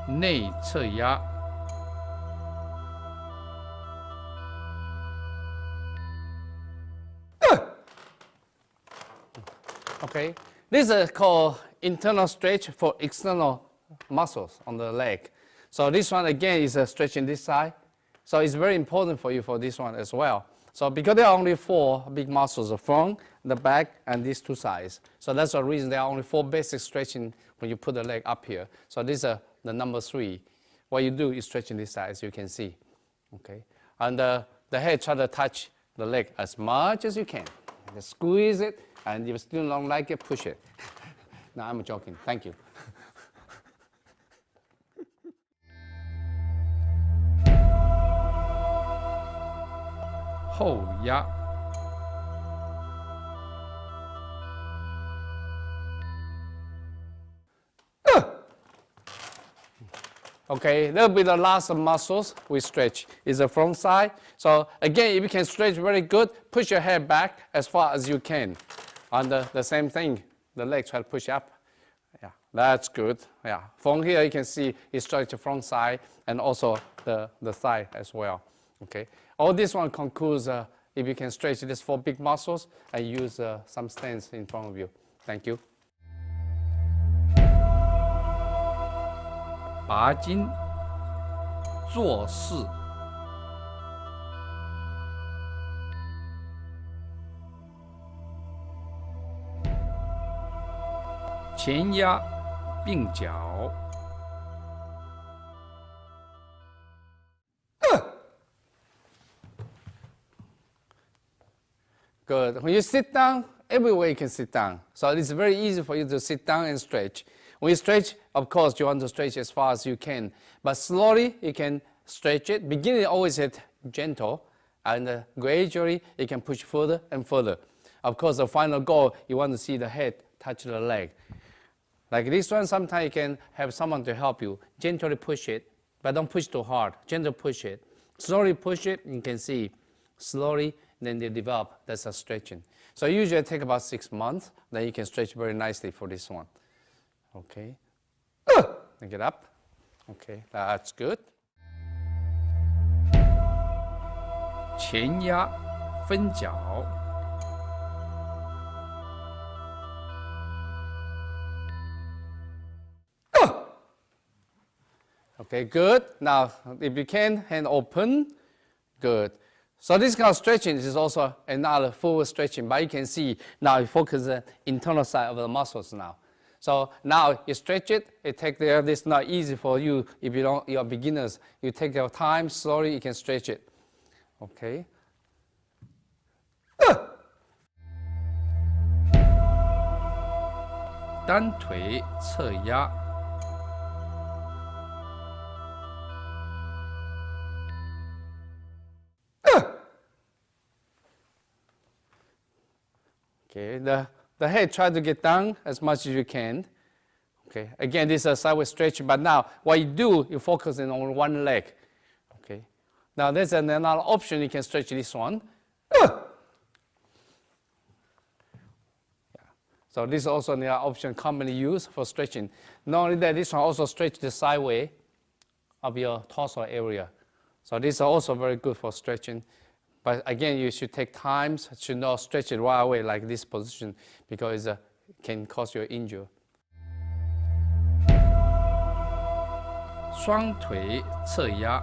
内侧压。Okay, this is called internal stretch for external muscles on the leg. So this one again is a stretching this side. So it's very important for you for this one as well. So because there are only 4 big muscles, the front, the back, and these 2 sides. So that's the reason there are only 4 basic stretching when you put the leg up here. So this is the number 3. What you do is stretching this side, as you can see. Okay, and the head try to touch the leg as much as you can. Just squeeze it, and if you still don't like it, push it. No, I'm joking. Thank you. 后压。Okay, that'll be the last muscles we stretch is the front side. So again, if you can stretch very good, push your head back as far as you can. And the same thing, the legs try to push up. Yeah, that's good. Yeah, from here you can see it stretch the front side and also the thigh as well. Okay, all this one concludes if you can stretch these 4 big muscles and use some stands in front of you. Thank you. 拔筋坐式。前压并脚。Good. When you sit down, everywhere you can sit down. So it's very easy for you to sit down and stretch. When you stretch, of course, you want to stretch as far as you can. But slowly, you can stretch it. Beginning always at gentle. And gradually, you can push further and further. Of course, the final goal, you want to see the head touch the leg. Like this one, sometimes you can have someone to help you. Gently push it, but don't push too hard. Gently push it. Slowly push it, you can see. Slowly, then they develop. That's a stretching. So usually it takes about 6 months. Then you can stretch very nicely for this one. Okay. Get up. Okay, that's good. 前压分脚。Okay, good. Now, if you can, hand open. Good. So this kind of stretching is also another forward stretching, but you can see now you focus the internal side of the muscles now. So now you stretch it, it takes there, this is not easy for you if you don't, you're beginners. You take your time, slowly you can stretch it. Okay. 单腿侧压。Okay, the head try to get down as much as you can. Okay, again, this is a sideways stretch, but now what you do, you focus in on one leg. Okay, now there's another option, you can stretch this one. Yeah. So this is also another option commonly used for stretching. Not only that, this one also stretch the sideway of your torso area. So this is also very good for stretching. But again, you should take time, should not stretch it right away like this position because it can cause you injury. 双腿侧压。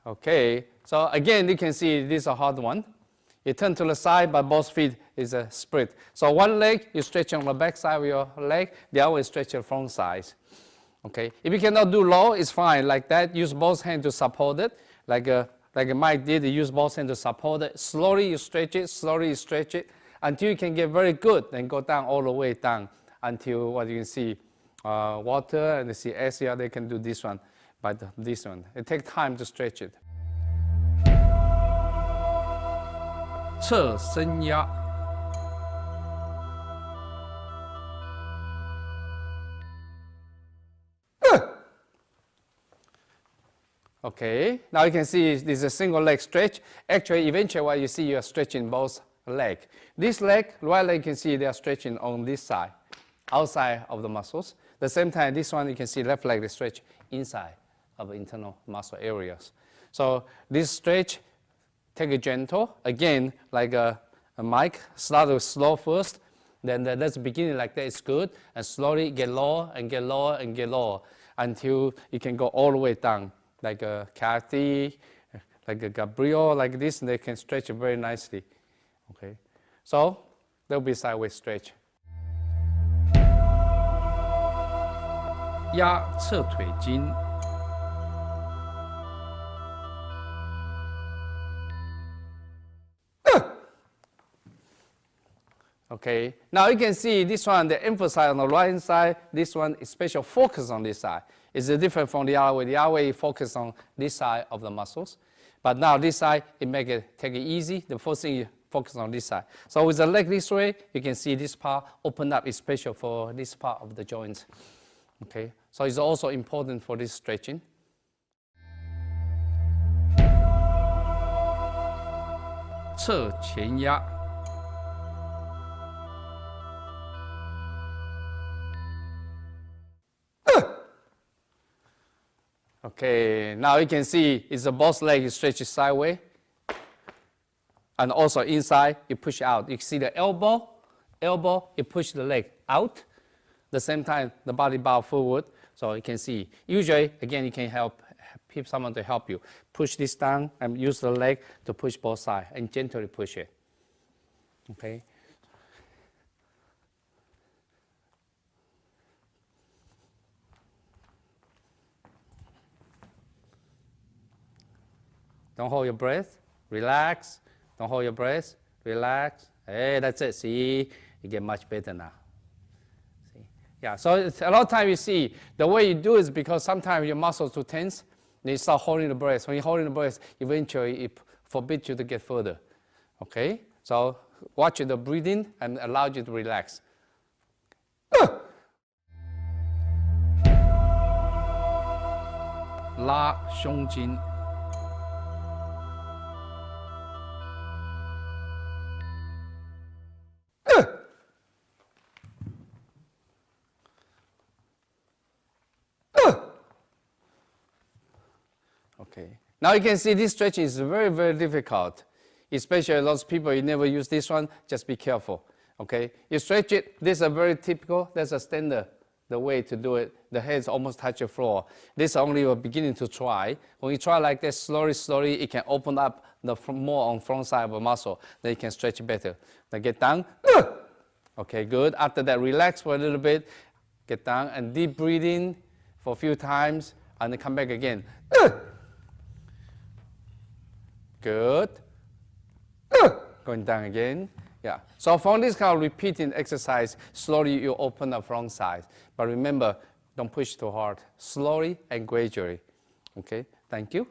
Okay, so again, you can see this is a hard one. You turn to the side, but both feet is a split. So one leg, you stretch on the back side of your leg, the other way stretch your front side. Okay, if you cannot do low, it's fine. Like that, use both hands to support it. Like Mike did, use both hands to support it. Slowly you stretch it until you can get very good. Then go down all the way down until what you can see water and you see SCR, they can do this one. But this one, it takes time to stretch it. 侧身压。Okay, now you can see this is a single leg stretch. Actually, eventually what you see, you're stretching both leg. This leg, right leg, you can see they are stretching on this side, outside of the muscles. The same time, this one you can see left leg is stretch inside of the internal muscle areas. So this stretch, take it gentle. Again, like a mic, start with slow first. Then that's beginning like that is good. And slowly get lower and get lower and get lower until you can go all the way down. Like a Kathy, like a Gabriel, like this, and they can stretch it very nicely. Okay, so there'll be sideways stretch. 压侧腿筋。Okay, now you can see this one, the emphasis on the right hand side, this one is special focus on this side. It's different from the other way. The other way you focus on this side of the muscles. But now this side, take it easy. The first thing you focus on this side. So with the leg this way, you can see this part open up, is special for this part of the joints. Okay, so it's also important for this stretching. 侧前压。 Okay, now you can see it's the both leg stretches sideways. And also inside, you push out. You see the elbow, you push the leg out. The same time, the body bow forward. So you can see, usually, again, you can help someone to help you. Push this down and use the leg to push both sides and gently push it. Okay. Don't hold your breath, relax. Don't hold your breath, relax. Hey, that's it, see? You get much better now. See? Yeah, so a lot of times you see, the way you do is because sometimes your muscles too tense, then you start holding the breath. When you're holding the breath, eventually it forbids you to get further. Okay? So watch the breathing and allow you to relax. 拉胸筋。 Okay. Now you can see this stretch is very, very difficult. Especially those people, you never use this one, just be careful. Okay? You stretch it, this is a very typical, that's a standard, the way to do it. The heads almost touch the floor. This is only a beginning to try. When you try like this, slowly, it can open up the more on front side of a muscle. Then you can stretch better. Then get down. Okay, good. After that, relax for a little bit. Get down and deep breathing for a few times, and then come back again. Good. Going down again. Yeah. So from this kind of repeating exercise, slowly you open the front side. But remember, don't push too hard. Slowly and gradually. Okay. Thank you.